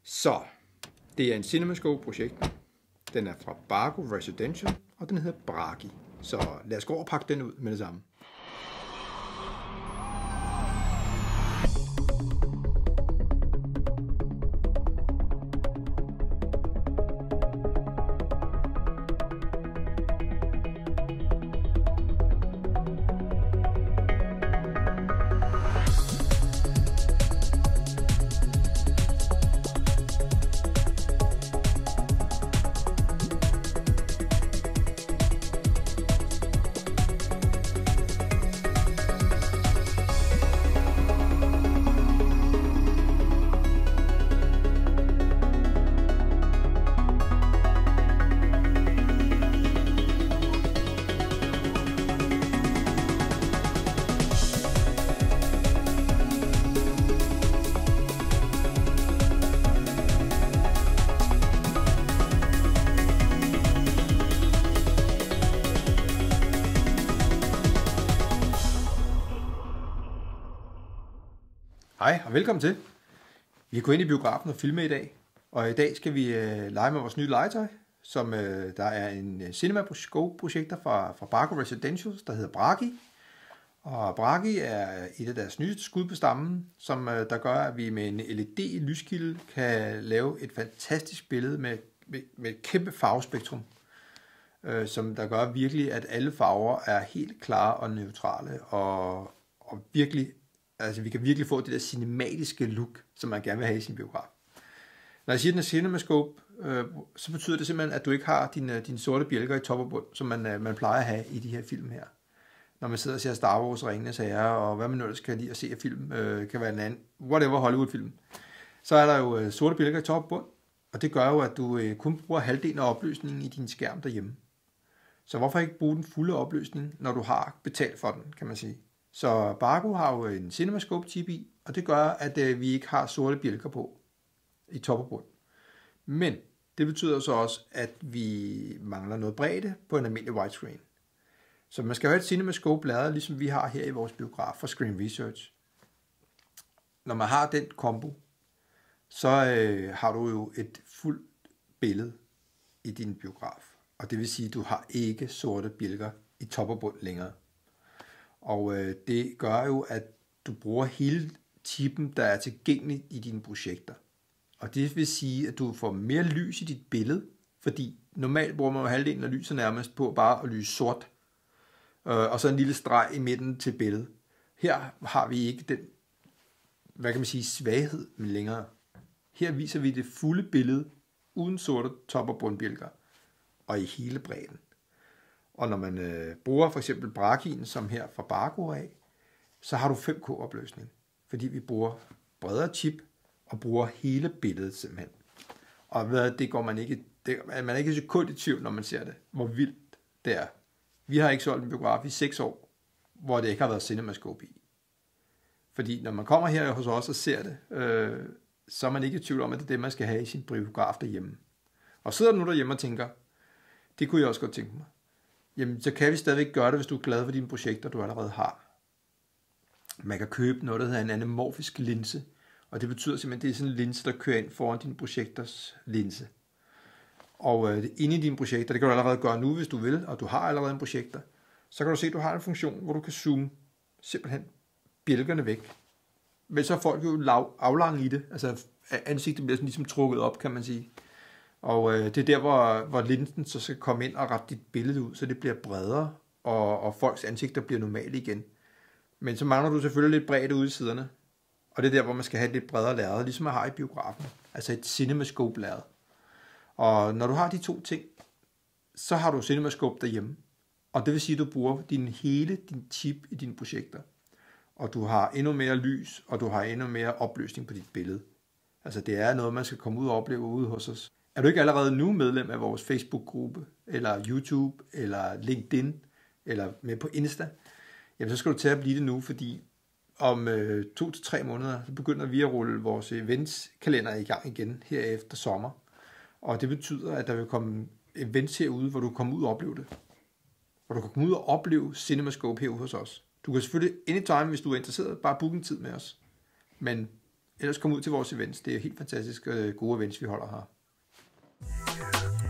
Så, det er en CinemaScope-projekt. Den er fra Barco Residential, og den hedder Bragi. Så lad os gå og pakke den ud med det samme. Hej og velkommen til. Vi er gået ind i biografen og filme i dag, og i dag skal vi lege med vores nye legetøj, som der er en CinemaScope-projekter fra Barco Residentials, der hedder Bragi. Og Bragi er et af deres nyeste skud på stammen, som der gør, at vi med en LED-lyskilde kan lave et fantastisk billede med et kæmpe farvespektrum, som der gør virkelig, at alle farver er helt klare og neutrale, og virkelig. Altså, vi kan virkelig få det der cinematiske look, som man gerne vil have i sin biograf. Når jeg siger, den er CinemaScope, så betyder det simpelthen, at du ikke har dine sorte bjælker i top og bund, som man plejer at have i de her film her. Når man sidder og ser Star Wars og Ringenes Herre, og hvad man nu ellers kan lide at se af film, kan være en anden, whatever Hollywood-film, så er der jo sorte bjælker i top og bund, og det gør jo, at du kun bruger halvdelen af opløsningen i din skærm derhjemme. Så hvorfor ikke bruge den fulde opløsning, når du har betalt for den, kan man sige. Så Barco har jo en CinemaScope chip i, og det gør, at vi ikke har sorte bjælker på i top og bund. Men det betyder så også, at vi mangler noget bredde på en almindelig widescreen. Så man skal have et CinemaScope lavet, ligesom vi har her i vores biograf fra Screen Research. Når man har den kombo, så har du jo et fuldt billede i din biograf. Og det vil sige, at du har ikke sorte bjælker i top og bund længere. Og det gør jo, at du bruger hele chippen, der er tilgængelig i dine projekter. Og det vil sige, at du får mere lys i dit billede, fordi normalt bruger man jo halvdelen af lyset nærmest på bare at lyse sort, og så en lille streg i midten til billedet. Her har vi ikke den, hvad kan man sige, svaghed længere. Her viser vi det fulde billede, uden sorte top- og bundbjælker, og i hele bredden. Og når man bruger for eksempel Bragien, som her fra Barco af, så har du 5K-opløsning, fordi vi bruger bredere chip og bruger hele billedet simpelthen. Og det går man er ikke så kun i tvivl, når man ser det, hvor vildt det er. Vi har ikke solgt en biograf i 6 år, hvor det ikke har været CinemaScope i. Fordi når man kommer her hos os og ser det, så er man ikke i tvivl om, at det er det, man skal have i sin biograf derhjemme. Og sidder du nu derhjemme og tænker, det kunne jeg også godt tænke mig. Jamen, så kan vi stadigvæk gøre det, hvis du er glad for dine projekter, du allerede har. Man kan købe noget, der hedder en anamorfisk linse, og det betyder simpelthen, at det er sådan en linse, der kører ind foran dine projekters linse. Og inde i dine projekter, det kan du allerede gøre nu, hvis du vil, og du har allerede en projekter, så kan du se, at du har en funktion, hvor du kan zoome simpelthen bjælkerne væk. Men så er folk jo aflange i det, altså ansigtet bliver sådan ligesom trukket op, kan man sige. Og det er der, hvor linsen så skal komme ind og rette dit billede ud, så det bliver bredere, og folks ansigter bliver normale igen. Men så mangler du selvfølgelig lidt bredde ude i siderne. Og det er der, hvor man skal have et lidt bredere lærred, ligesom man har i biografen. Altså et CinemaScope lærred. Og når du har de to ting, så har du CinemaScope derhjemme. Og det vil sige, at du bruger din chip i dine projekter. Og du har endnu mere lys, og du har endnu mere opløsning på dit billede. Altså det er noget, man skal komme ud og opleve ude hos os. Er du ikke allerede nu medlem af vores Facebook-gruppe, eller YouTube, eller LinkedIn, eller med på Insta, jamen så skal du til at blive det nu, fordi om 2 til 3 måneder, så begynder vi at rulle vores eventskalender i gang igen her efter sommer. Og det betyder, at der vil komme events herude, hvor du kan komme ud og opleve det. Hvor du kan komme ud og opleve CinemaScope herude hos os. Du kan selvfølgelig anytime, hvis du er interesseret, bare booke en tid med os. Men ellers kom ud til vores events. Det er helt fantastisk gode events, vi holder her.